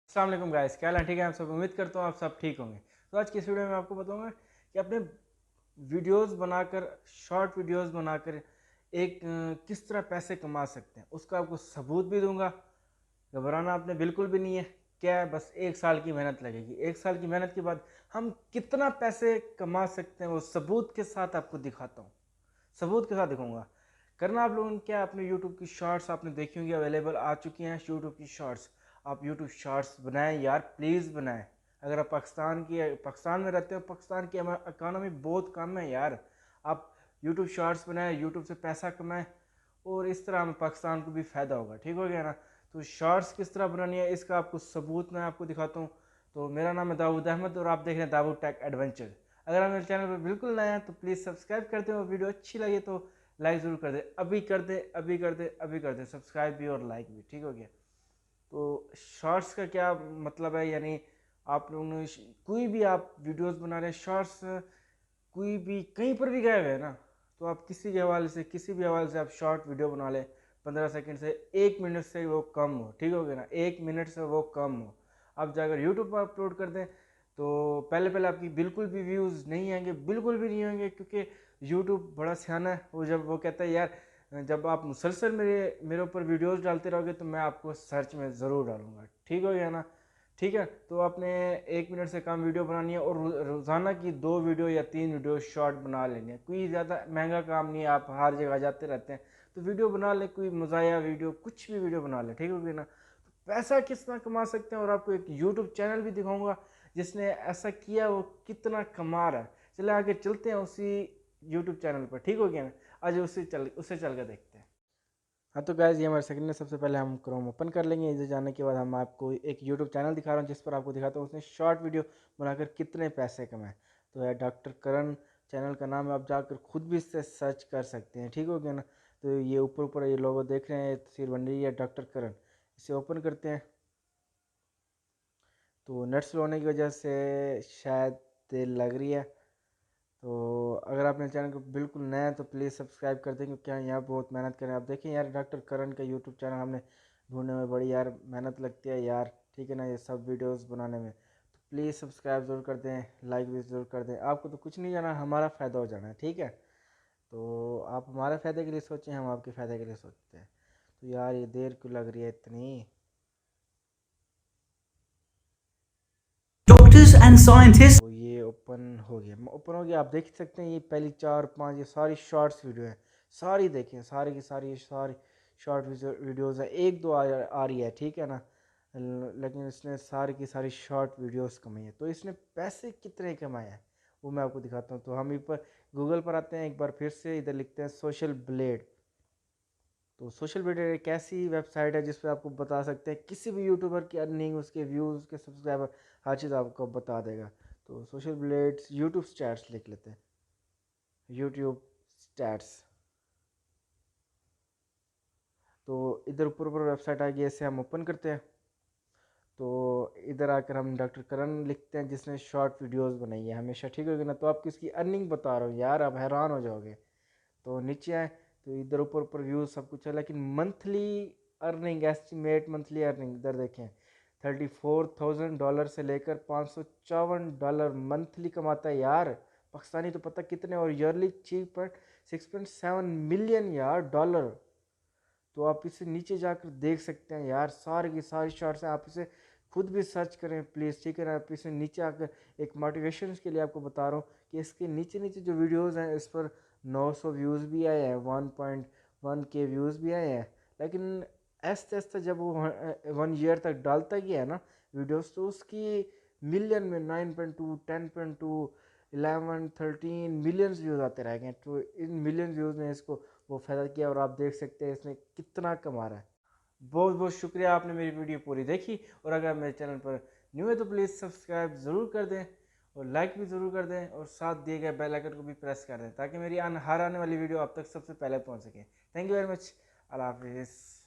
अस्सलाम वालेकुम गाइस, क्या हाल है? ठीक है, आप सब उम्मीद करता हूँ आप सब ठीक होंगे। तो आज की इस वीडियो में आपको बताऊंगा कि अपने वीडियोस बनाकर, शॉर्ट वीडियोस बनाकर किस तरह पैसे कमा सकते हैं। उसका आपको सबूत भी दूंगा। घबराना आपने बिल्कुल भी नहीं है। क्या है, बस 1 साल की मेहनत लगेगी। 1 साल की मेहनत के बाद हम कितना पैसे कमा सकते हैं वो सबूत के साथ आपको दिखाता हूँ। सबूत के साथ दिखाऊंगा। करना आप लोगों ने क्या, अपने यूट्यूब की शॉर्ट्स आपने देखी होंगी, अवेलेबल आ चुकी हैं यूट्यूब की शॉर्ट्स। आप यूट्यूब शॉर्ट्स बनाएं यार, प्लीज़ बनाएं। अगर आप पाकिस्तान में रहते हो, पाकिस्तान की इकानमी बहुत कम है यार। आप यूट्यूब शॉर्ट्स बनाएं, यूट्यूब से पैसा कमाएं और इस तरह हमें पाकिस्तान को भी फ़ायदा होगा। ठीक हो गया ना? तो शॉर्ट्स किस तरह बनानी है इसका आपको सबूत मैं आपको दिखाता हूँ। तो मेरा नाम है दाऊद अहमद और आप देख रहे हैं दाऊद टेक एडवेंचर। अगर आप मेरे चैनल पर बिल्कुल नए हैं तो प्लीज़ सब्सक्राइब कर दें और वीडियो अच्छी लगे तो लाइक ज़रूर कर दें। अभी कर दें, अभी कर दें, अभी कर दें, सब्सक्राइब भी और लाइक भी। ठीक हो गया? तो शॉर्ट्स का क्या मतलब है, यानी आप लोगों ने कोई भी आप वीडियोस बना रहे हैं, शॉर्ट्स कोई भी कहीं पर भी गए हुए हैं ना, तो आप किसी के हवाले से, किसी भी हवाले से आप शॉर्ट वीडियो बना लें। 15 सेकंड से 1 मिनट से वो कम हो। ठीक हो गया ना? 1 मिनट से वो कम हो। आप जाकर यूट्यूब पर अपलोड कर दें तो पहले पहले आपकी बिल्कुल भी व्यूज़ नहीं आएंगे, बिल्कुल भी नहीं होंगे, क्योंकि यूट्यूब बड़ा सियाना है। वो जब वो कहता है यार, जब आप मुसलसल मेरे ऊपर वीडियोस डालते रहोगे तो मैं आपको सर्च में ज़रूर डालूंगा। ठीक हो गया ना? ठीक है, तो आपने 1 मिनट से कम वीडियो बनानी है और रोज़ाना की 2 वीडियो या 3 वीडियो शॉर्ट बना लेनी है। कोई ज़्यादा महंगा काम नहीं है, आप हर जगह जाते रहते हैं तो वीडियो बना ले, कोई मज़ाया वीडियो, कुछ भी वीडियो बना ले। ठीक हो गया ना? पैसा कितना कमा सकते हैं और आपको एक यूट्यूब चैनल भी दिखाऊंगा जिसने ऐसा किया, वो कितना कमा रहा है। चले आगे चलते हैं उसी यूट्यूब चैनल पर। ठीक हो गया ना? आज उससे चल कर देखते हैं। हाँ, तो गाइज़ ये हमारे सेकंड में सबसे पहले हम क्रोम ओपन कर लेंगे। इधर जाने के बाद हम आपको एक यूट्यूब चैनल दिखा रहा हूँ जिस पर आपको दिखाता हूँ उसने शॉर्ट वीडियो बनाकर कितने पैसे कमाए। तो है डॉक्टर करण चैनल का नाम है, आप जाकर खुद भी इससे सर्च कर सकते हैं। ठीक हो गया ना? तो ये ऊपर ऊपर ये लोगो देख रहे हैं, तस्वीर बन रही है डॉक्टर करण। इसे ओपन करते हैं तो नेट स्लो होने की वजह से शायद देर लग रही है। तो अगर आप मेरे चैनल को बिल्कुल नया है तो प्लीज़ सब्सक्राइब कर दें, क्योंकि यहाँ बहुत मेहनत करें। आप देखें यार, डॉक्टर करण का यूट्यूब चैनल हमने ढूंढने में बड़ी यार मेहनत लगती है यार। ठीक है ना? ये सब वीडियोस बनाने में तो प्लीज़ सब्सक्राइब ज़रूर कर दें, लाइक भी ज़रूर कर दें। आपको तो कुछ नहीं जाना, हमारा फ़ायदा हो जाना है। ठीक है? तो आप हमारे फ़ायदे के लिए सोचें, हम आपके फ़ायदे के लिए सोचते हैं। तो यार ये देर क्यों लग रही है इतनी? Doctors and scientists. तो ये ओपन हो गया। आप देख सकते हैं ये पहली 4 5 ये सारी शॉर्ट्स वीडियो हैं। सारी देखें, सारी की सारी शॉर्ट वीडियोज़ हैं। एक दो आ रही है, ठीक है ना? लेकिन इसने सारी की सारी शॉर्ट वीडियोस कमाई है। तो इसने पैसे कितने कमाए हैं वो मैं आपको दिखाता हूँ। तो हम ऊपर गूगल पर आते हैं, एक बार फिर से इधर लिखते हैं सोशल ब्लेड। तो सोशल मीडिया एक ऐसी वेबसाइट है जिस पे आपको बता सकते हैं किसी भी यूट्यूबर की अर्निंग, उसके व्यूज़, उसके सब्सक्राइबर, हर चीज़ आपको बता देगा। तो सोशल ब्लेड्स यूट्यूब स्टैट्स लिख लेते हैं, यूट्यूब स्टैट्स। तो इधर ऊपर ऊपर वेबसाइट आ गई, इसे हम ओपन करते हैं। तो इधर आकर हम डॉक्टर करण लिखते हैं जिसने शॉर्ट वीडियोस बनाई है हमेशा। ठीक होगी ना? तो आपकी इसकी अर्निंग बता रहा हूँ यार, आप हैरान हो जाओगे। तो नीचे आए तो इधर ऊपर ऊपर व्यूज़ सब कुछ है, लेकिन monthly earning, estimate monthly earning इधर देखें, $34,000 से लेकर $554 मंथली कमाता है यार। पाकिस्तानी तो पता कितने, और ईयरली 6.7 मिलियन यार डॉलर। तो आप इसे नीचे जाकर देख सकते हैं यार, सारी की सारी शॉर्ट्स हैं। आप इसे खुद भी सर्च करें प्लीज़। ठीक है ना? आप इसे नीचे आकर, एक मोटिवेशन के लिए आपको बता रहा हूँ कि इसके नीचे नीचे जो वीडियोस हैं इस पर 900 व्यूज़ भी आए हैं, 1.1K व्यूज़ भी आए हैं। लेकिन ऐसे ऐसे जब वो 1 ईयर तक डालता गया है ना वीडियोस, तो उसकी मिलियन में 9.2, 10.2, 11 13 मिलियंस व्यूज़ आते रह गए। तो इन मिलियन व्यूज़ ने इसको वो फ़ायदा किया, और आप देख सकते हैं इसने कितना कमा रहा है। बहुत बहुत शुक्रिया, आपने मेरी वीडियो पूरी देखी। और अगर मेरे चैनल पर न्यू है तो प्लीज़ सब्सक्राइब ज़रूर कर दें और लाइक भी ज़रूर कर दें, और साथ दिए गए बेल आइकन को भी प्रेस कर दें ताकि मेरी हर आने वाली वीडियो आप तक सबसे पहले पहुंच सके। Thank you very much. अल्लाह हाफिज़।